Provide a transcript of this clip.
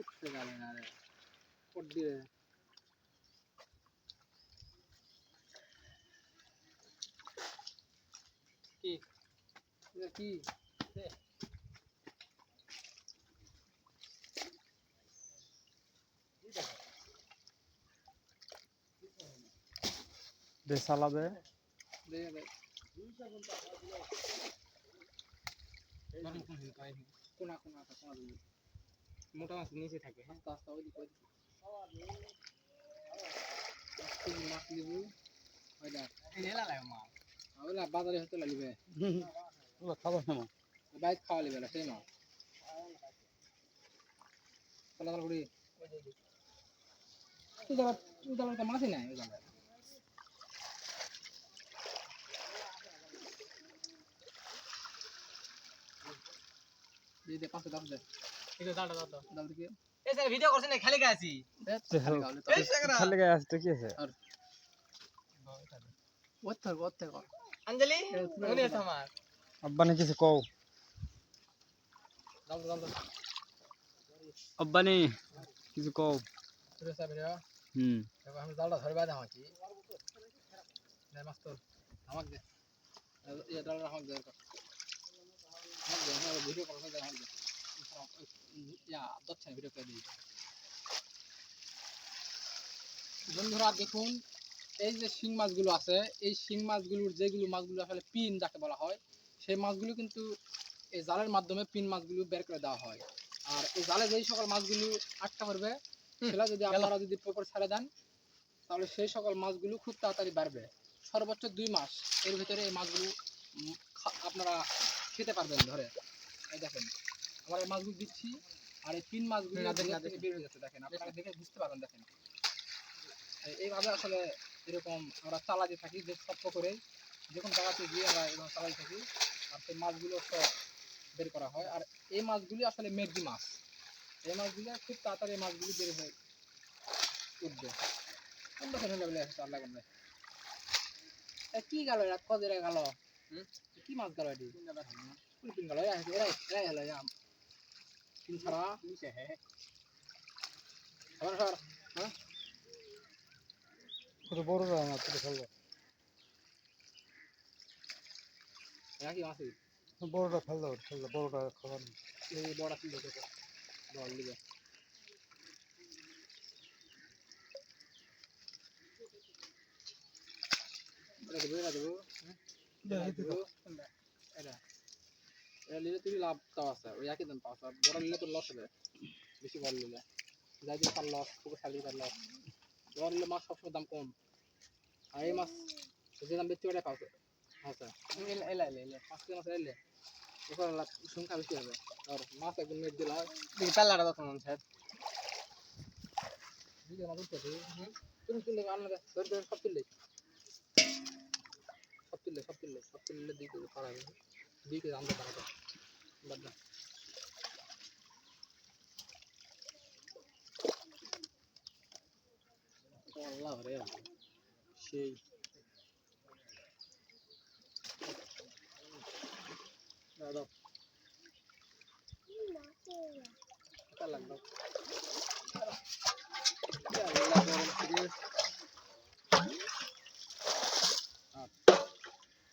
উঠতে গেলে না রে পট দিয়ে কি কি দে সালাবে দে দে কোনা কোনা কোনা দিবি মোটা মাছ নিচে থাকে হ্যাঁ আস্তে আস্তে ওইদিকে ওইদিকে মাছ নিবু ওই দেখ নেলা লাগে মাছ ওইলা বাজারে হতে লাগবে ওগুলো খাবার না বাইক খাওয়া লিবে না সেই মাছ চলা চলা করি তুই তো মাছই নাই ওই জায়গায় দে 500 দাম দে ঠিক আছে দাও দাও দিকে এই স্যার ভিডিও করছেন না খালি গাছি এই সাগরা খালি গায়ে আসতে কি আছে আর ওত্তর অঞ্জলি মনে আছে আমার আব্বানি কিছু কও দাও আব্বানি কিছু কও পুরো সব ভিডিও দেখো আমি জালটা ধরবা দাও কি নে মাস্টার আমাক দে এই ডালটা আমাক দে আমাক দে আমার ভিডিও করতে দে আমাক দে ইয়া দচ্ছে ভিডিও করে দিই বন্ধুরা দেখুন এই যে শিং মাছগুলো আছে এই শিং মাছগুলোর যেগুলো মাছগুলো আসলে পিন যাকে বলা হয় সেই মাছগুলো কিন্তু এই জালের মাধ্যমে পিন মাছগুলো বের করে দেওয়া হয় আর এই জালে যেই সকল মাছগুলো আটকা পড়বে সেটা যদি আপনারা যদি পুকুর ছেড়ে দেন তাহলে সেই সকল মাছগুলো খুব তাড়াতাড়ি বাড়বে সর্বোচ্চ 2 মাস এর ভিতরে এই মাছগুলো আপনারা খেতে পারবেন ধরে এই দেখেন আমরা এই মাছগুলো দিচ্ছি আর এই পিন মাছগুলো বের হয়ে যাচ্ছে দেখেন আপনারা দেখে বুঝতে পারবেন দেখেন এইভাবে আসলে এরকম আমরা চালাতে থাকি যে সপ্প করে যখন জায়গাতে গিয়ে আমরা এরকম চালাই থাকি আর সেই মাছগুলো সব বের করা হয় আর এই মাছগুলি আসলে মেঘি মাছ এই মাছগুলো খুব তাড়াতাড়ি এই মাছগুলি বের হয়ে উঠবে কি গেল এরা কদের গেল কি মাছ গেল এটি পিন গেল এরাই হলো পিন ছাড়া হ্যাঁ কত বড় না তুই ফেলবে কি মাছ বড়টা ফেলবে বড়টা খাবার এই বড় কি দেখো বল দিবে এটা দেবো এটা নিলে তুমি লাভ তাও আছে ওই একই দাম পাওয়া বড় নিলে তো লস হবে বেশি বড় নিলে যাই দিলে তার লস পুকুর শালি তার লস বড় নিলে মাছ সবসময় দাম কম আর এই মাছ যে দাম বেশি ওটাই পাওয়া আচ্ছা এলে 5 কেজি মাছ এলে ওখানে সংখ্যা বেশি হবে আর মাছ একদম মেট দিলে হয় পাল্লাটা তখন স্যার দিকে মাছ উঠতে তুমি তুললে আনলে সব তুললে দিকে পারা যাবে দিকে আনতে পারা যাবে বাদ আল্লাহ রে সেই দাদা লাগবে